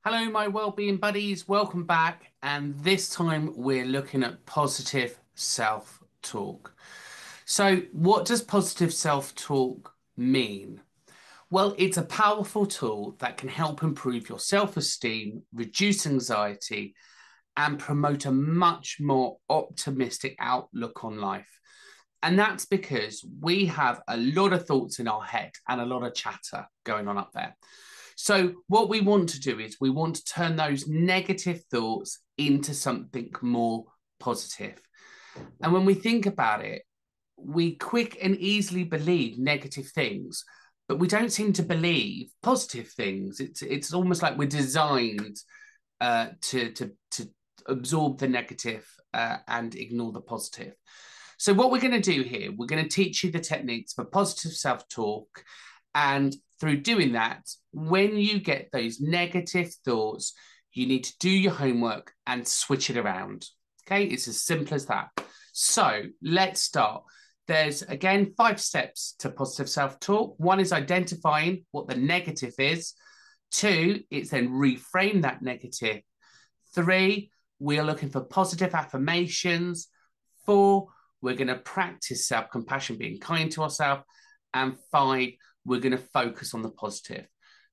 Hello, my well-being buddies. Welcome back. And this time we're looking at positive self-talk. So, what does positive self-talk mean? Well, it's a powerful tool that can help improve your self-esteem, reduce anxiety, and promote a much more optimistic outlook on life. And that's because we have a lot of thoughts in our head and a lot of chatter going on up there. So, what we want to do is we want to turn those negative thoughts into something more positive. And when we think about it, we quick and easily believe negative things, but we don't seem to believe positive things. It's almost like we're designed to absorb the negative and ignore the positive. So what we're going to do here, we're going to teach you the techniques for positive self-talk. And through doing that, when you get those negative thoughts, you need to do your homework and switch it around. Okay, it's as simple as that. So let's start. There's, again, 5 steps to positive self-talk. 1 is identifying what the negative is. 2, it's then reframe that negative. 3, we are looking for positive affirmations. 4, we're going to practice self-compassion, being kind to ourselves. And 5, we're going to focus on the positive.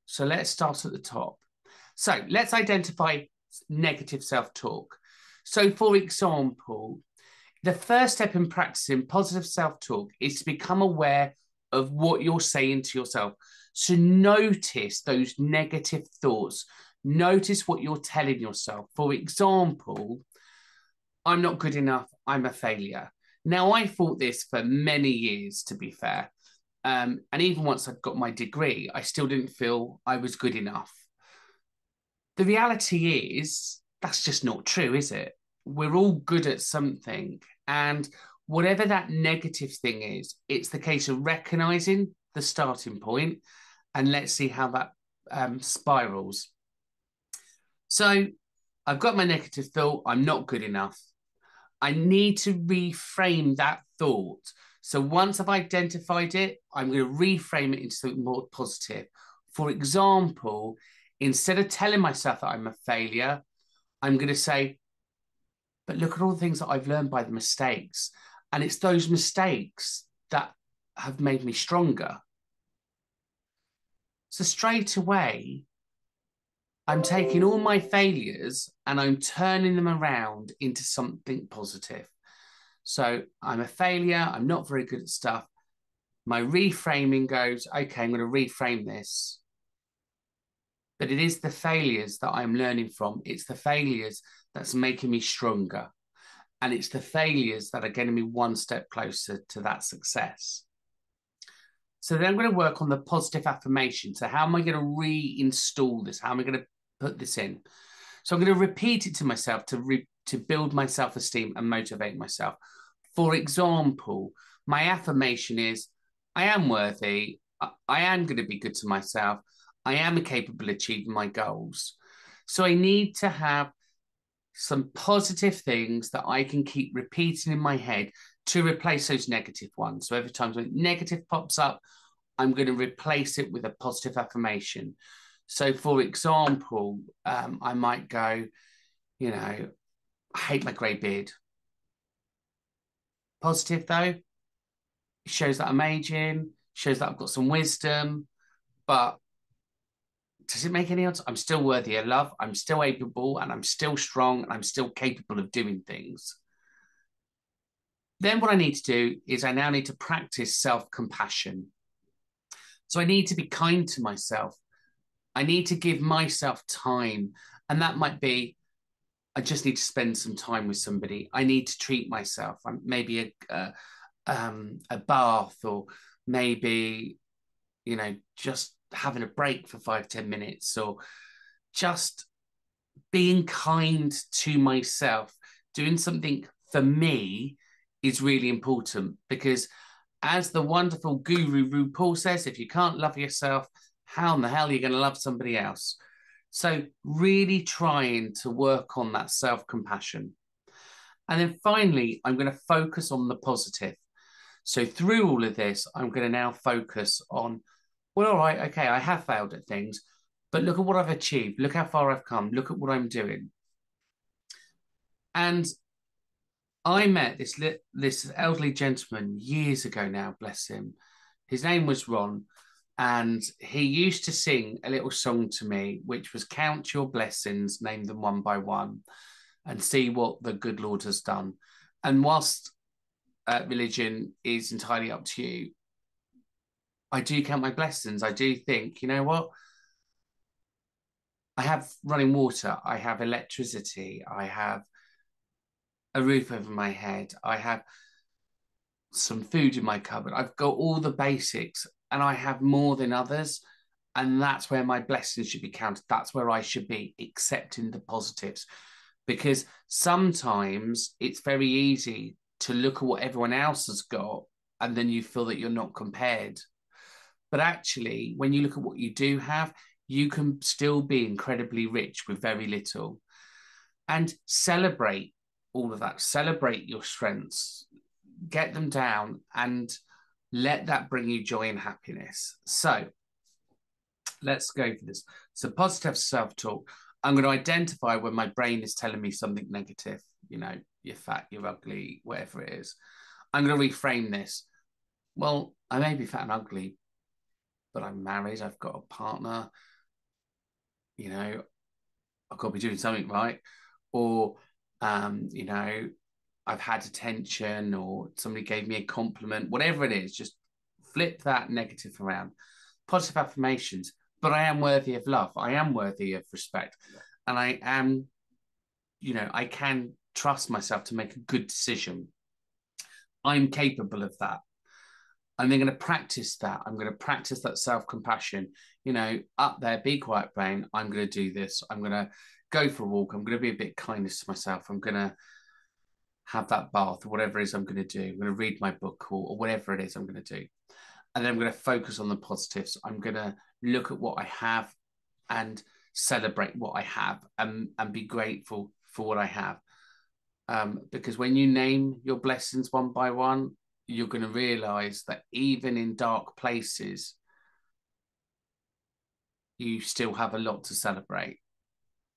So let's start at the top. So let's identify negative self-talk. So for example, the first step in practicing positive self-talk is to become aware of what you're saying to yourself. So notice those negative thoughts. Notice what you're telling yourself. For example, I'm not good enough. I'm a failure. Now, I thought this for many years, to be fair. And even once I'd got my degree, I still didn't feel I was good enough. The reality is, that's just not true, is it? We're all good at something. And whatever that negative thing is, it's the case of recognizing the starting point and let's see how that spirals. So I've got my negative thought, I'm not good enough. I need to reframe that thought. So once I've identified it, I'm going to reframe it into something more positive. For example, instead of telling myself that I'm a failure, I'm going to say, but look at all the things that I've learned by the mistakes. And it's those mistakes that have made me stronger. So straight away, I'm taking all my failures and I'm turning them around into something positive. So I'm a failure. I'm not very good at stuff. My reframing goes, okay, I'm going to reframe this. But it is the failures that I'm learning from. It's the failures that's making me stronger. And it's the failures that are getting me one step closer to that success. So then I'm going to work on the positive affirmation. So how am I going to reinstall this? How am I going to put this in? So I'm going to repeat it to myself to build my self-esteem and motivate myself. For example, my affirmation is, I am worthy. I am going to be good to myself. I am capable of achieving my goals. So I need to have some positive things that I can keep repeating in my head to replace those negative ones. So every time something negative pops up, I'm going to replace it with a positive affirmation. So for example, I might go, I hate my grey beard. Positive though, it shows that I'm aging, shows that I've got some wisdom, but does it make any odds? I'm still worthy of love. I'm still able and I'm still strong and I'm still capable of doing things. Then what I need to do is I now need to practice self-compassion. So I need to be kind to myself. I need to give myself time. And that might be, I just need to spend some time with somebody. I need to treat myself. Maybe a bath, or maybe, just having a break for 5-10 minutes, or just being kind to myself. Doing something for me is really important because, as the wonderful guru RuPaul says, if you can't love yourself, how in the hell are you going to love somebody else? So really trying to work on that self-compassion. And then finally, I'm going to focus on the positive. So through all of this, I'm going to now focus on, well, all right, okay, I have failed at things, But look at what I've achieved. Look how far I've come. Look at what I'm doing. And I met this elderly gentleman years ago now, bless him. His name was Ron, and he used to sing a little song to me, which was "Count your blessings, name them one by one, and see what the good Lord has done." And whilst religion is entirely up to you, I do count my blessings. I do think, you know what? I have running water. I have electricity. I have a roof over my head. I have some food in my cupboard. I've got all the basics and I have more than others. And that's where my blessings should be counted. That's where I should be accepting the positives. Because sometimes it's very easy to look at what everyone else has got and then you feel that you're not compared. But actually, when you look at what you do have, you can still be incredibly rich with very little. And celebrate all of that. Celebrate your strengths, get them down, and let that bring you joy and happiness. So let's go for this. So positive self-talk. I'm going to identify when my brain is telling me something negative. You know, you're fat, you're ugly, whatever it is. I'm going to reframe this. Well, I may be fat and ugly, but I'm married, I've got a partner, you know, I've got to be doing something right. Or, you know, I've had attention or somebody gave me a compliment, whatever it is, just flip that negative around. Positive affirmations, but I am worthy of love. I am worthy of respect. And I am, you know, I can trust myself to make a good decision. I'm capable of that. I'm then going to practice that. I'm going to practice that self-compassion. You know, up there, be quiet, brain. I'm going to do this. I'm going to go for a walk. I'm going to be a bit kindness to myself. I'm going to have that bath or whatever it is I'm going to do. I'm going to read my book or whatever it is I'm going to do. And then I'm going to focus on the positives. I'm going to look at what I have and celebrate what I have and be grateful for what I have. Because when you name your blessings one by one, you're going to realize that even in dark places, you still have a lot to celebrate.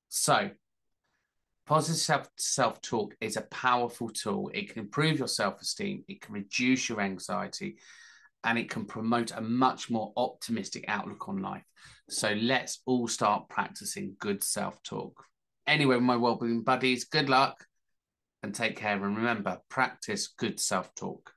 So, positive self-talk is a powerful tool. It can improve your self-esteem, it can reduce your anxiety, and it can promote a much more optimistic outlook on life. So let's all start practicing good self-talk. Anyway, my well-being buddies, good luck and take care. And remember, practice good self-talk.